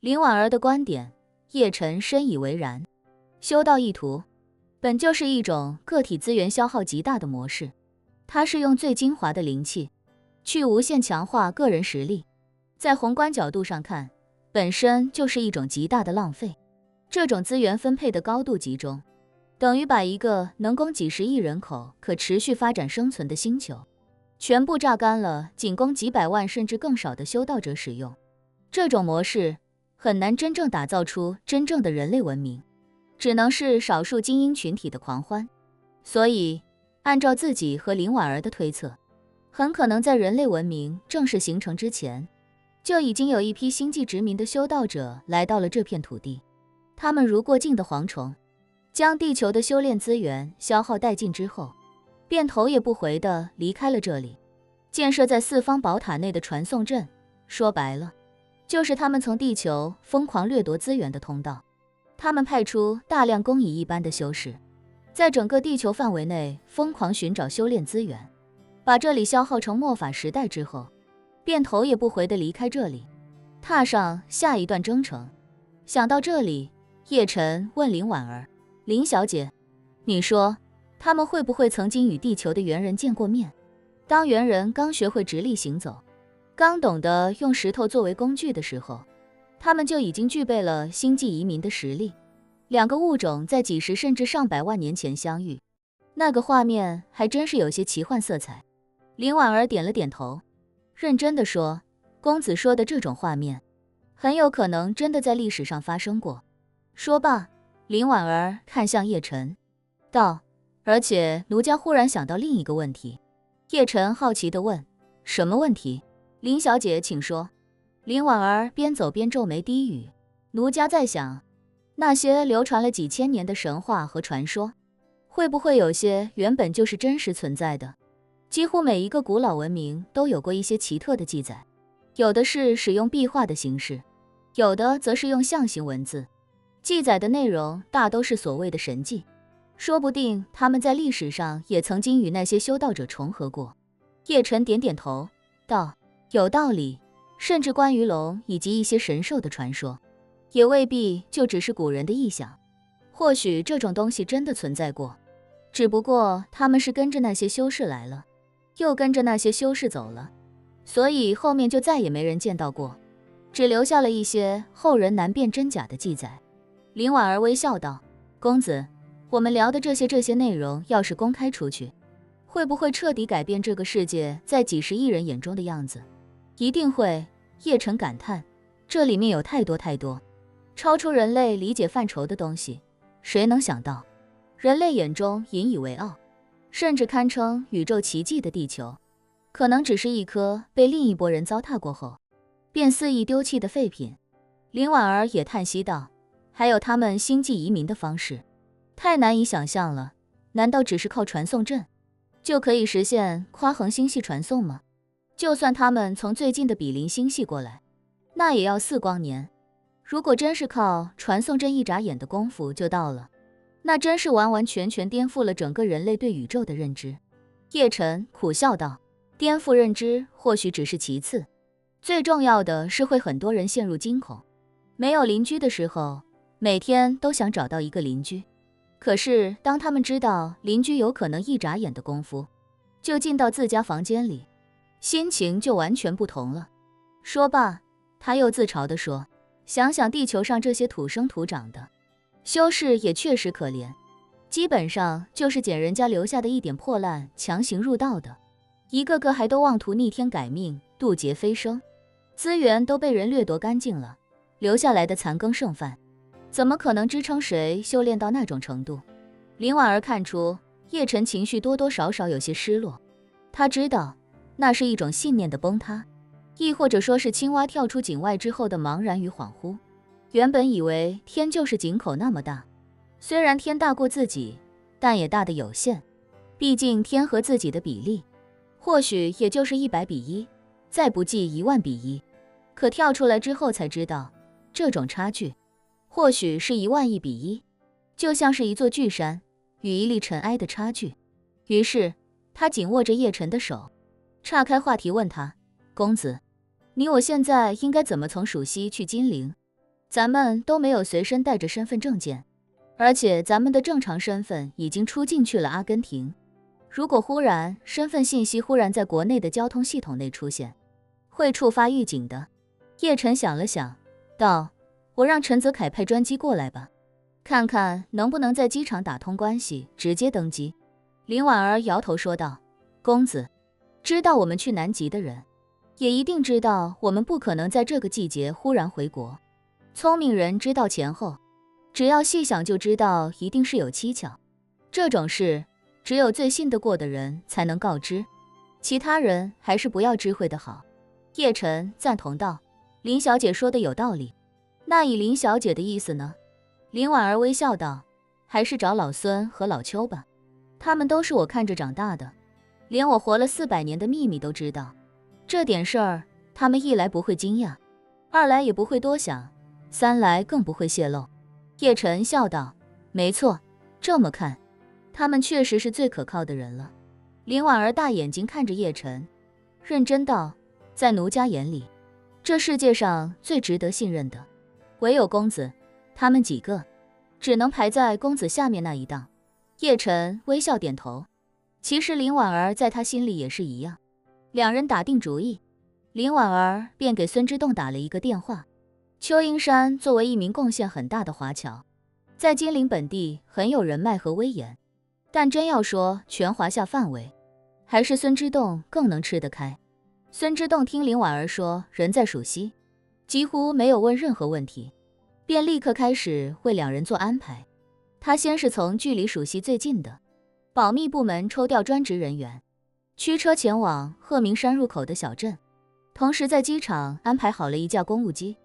林婉儿的观点，叶晨深以为然。修道意图本就是一种个体资源消耗极大的模式，它是用最精华的灵气去无限强化个人实力，在宏观角度上看，本身就是一种极大的浪费。这种资源分配的高度集中，等于把一个能供几十亿人口可持续发展生存的星球全部榨干了，仅供几百万甚至更少的修道者使用。这种模式很难真正打造出真正的人类文明，只能是少数精英群体的狂欢。所以按照自己和林婉儿的推测，很可能在人类文明正式形成之前，就已经有一批星际殖民的修道者来到了这片土地。他们如过境的蝗虫，将地球的修炼资源消耗殆尽之后，便头也不回地离开了这里。建设在四方宝塔内的传送阵，说白了，就是他们从地球疯狂掠夺资源的通道。他们派出大量工蚁一般的修士，在整个地球范围内疯狂寻找修炼资源，把这里消耗成末法时代之后，便头也不回地离开这里，踏上下一段征程。想到这里，叶晨问林婉儿：“林小姐，你说他们会不会曾经与地球的猿人见过面？当猿人刚学会直立行走，刚懂得用石头作为工具的时候，他们就已经具备了星际移民的实力。两个物种在几十甚至上百万年前相遇，那个画面还真是有些奇幻色彩。”林婉儿点了点头，认真地说：“公子说的这种画面，很有可能真的在历史上发生过。”说罢，林婉儿看向叶晨，道：“而且奴家忽然想到另一个问题。”叶晨好奇地问：“什么问题？”林小姐请说。林婉儿边走边皱眉低语：“奴家在想，那些流传了几千年的神话和传说，会不会有些原本就是真实存在的？几乎每一个古老文明都有过一些奇特的记载，有的是使用壁画的形式，有的则是用象形文字，记载的内容大都是所谓的神迹。说不定他们在历史上也曾经与那些修道者重合过。”叶晨点点头，道：“有道理，甚至关于龙以及一些神兽的传说，也未必就只是古人的臆想。或许这种东西真的存在过，只不过他们是跟着那些修士来了，又跟着那些修士走了，所以后面就再也没人见到过，只留下了一些后人难辨真假的记载。”林婉儿微笑道：“公子，我们聊的这些内容要是公开出去，会不会彻底改变这个世界在几十亿人眼中的样子？”“一定会。”叶晨感叹，这里面有太多超出人类理解范畴的东西，谁能想到人类眼中引以为傲，甚至堪称宇宙奇迹的地球，可能只是一颗被另一拨人糟蹋过后便肆意丢弃的废品。林婉儿也叹息道：“还有他们星际移民的方式，太难以想象了。难道只是靠传送阵就可以实现跨恒星系传送吗？就算他们从最近的比邻星系过来，那也要4光年。如果真是靠传送阵一眨眼的功夫就到了，那真是完完全全颠覆了整个人类对宇宙的认知。”叶晨苦笑道：“颠覆认知或许只是其次，最重要的是会很多人陷入惊恐。没有邻居的时候，每天都想找到一个邻居，可是当他们知道邻居有可能一眨眼的功夫就进到自家房间里，心情就完全不同了。”说罢，他又自嘲地说：“想想地球上这些土生土长的修士也确实可怜，基本上就是捡人家留下的一点破烂强行入道的，一个个还都妄图逆天改命，渡劫飞升，资源都被人掠夺干净了，留下来的残羹剩饭，怎么可能支撑谁修炼到那种程度？”林婉儿看出叶晨情绪多多少少有些失落，他知道那是一种信念的崩塌，亦或者说是青蛙跳出井外之后的茫然与恍惚。原本以为天就是井口那么大，虽然天大过自己，但也大得有限，毕竟天和自己的比例或许也就是100:1，再不济10000:1，可跳出来之后才知道，这种差距或许是1000000:1，就像是一座巨山与一粒尘埃的差距。于是他紧握着叶晨的手，岔开话题问他：“公子，你我现在应该怎么从蜀西去金陵？”咱们都没有随身带着身份证件，而且咱们的正常身份已经出境去了阿根廷。如果忽然身份信息在国内的交通系统内出现，会触发预警的。叶晨想了想，道：我让陈泽凯派专机过来吧，看看能不能在机场打通关系，直接登机。林婉儿摇头说道：公子，知道我们去南极的人，也一定知道我们不可能在这个季节忽然回国。聪明人知道前后，只要细想就知道一定是有蹊跷。这种事只有最信得过的人才能告知，其他人还是不要知会的好。叶晨赞同道：林小姐说的有道理。那以林小姐的意思呢？林婉儿微笑道：还是找老孙和老邱吧，他们都是我看着长大的，连我活了400年的秘密都知道。这点事儿，他们一来不会惊讶，二来也不会多想，三来更不会泄露。叶晨笑道：没错，这么看，他们确实是最可靠的人了。林婉儿大眼睛看着叶晨，认真道：在奴家眼里，这世界上最值得信任的，唯有公子，他们几个只能排在公子下面那一档。叶晨微笑点头，其实林婉儿在他心里也是一样。两人打定主意，林婉儿便给孙之栋打了一个电话。邱英山作为一名贡献很大的华侨，在金陵本地很有人脉和威严，但真要说全华夏范围，还是孙之栋更能吃得开。孙之栋听林婉儿说人在蜀西，几乎没有问任何问题，便立刻开始为两人做安排。他先是从距离蜀西最近的保密部门抽调专职人员，驱车前往鹤鸣山入口的小镇，同时在机场安排好了一架公务机。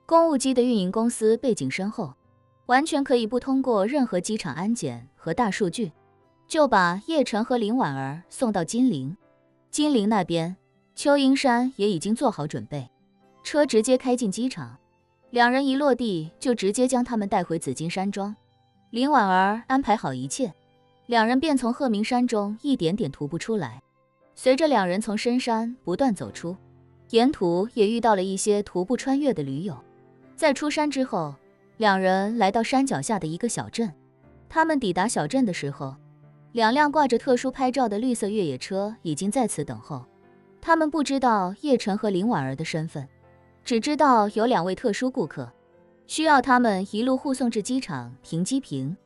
公务机的运营公司背景深厚，完全可以不通过任何机场安检和大数据，就把叶晨和林婉儿送到金陵。金陵那边，邱英山也已经做好准备，车直接开进机场，两人一落地就直接将他们带回紫金山庄。林婉儿安排好一切，两人便从鹤鸣山中一点点徒步出来。随着两人从深山不断走出，沿途也遇到了一些徒步穿越的驴友。在出山之后，两人来到山脚下的一个小镇。他们抵达小镇的时候，两辆挂着特殊拍照的绿色越野车已经在此等候。他们不知道叶晨和林婉儿的身份，只知道有2位特殊顾客，需要他们一路护送至机场停机坪，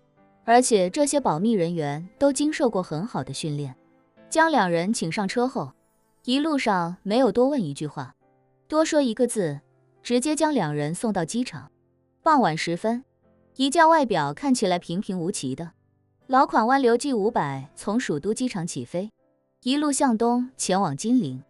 而且这些保密人员都经受过很好的训练。将两人请上车后，一路上没有多问一句话，多说一个字，直接将两人送到机场。傍晚时分，一架外表看起来平平无奇的老款湾流 G500从蜀都机场起飞，一路向东前往金陵。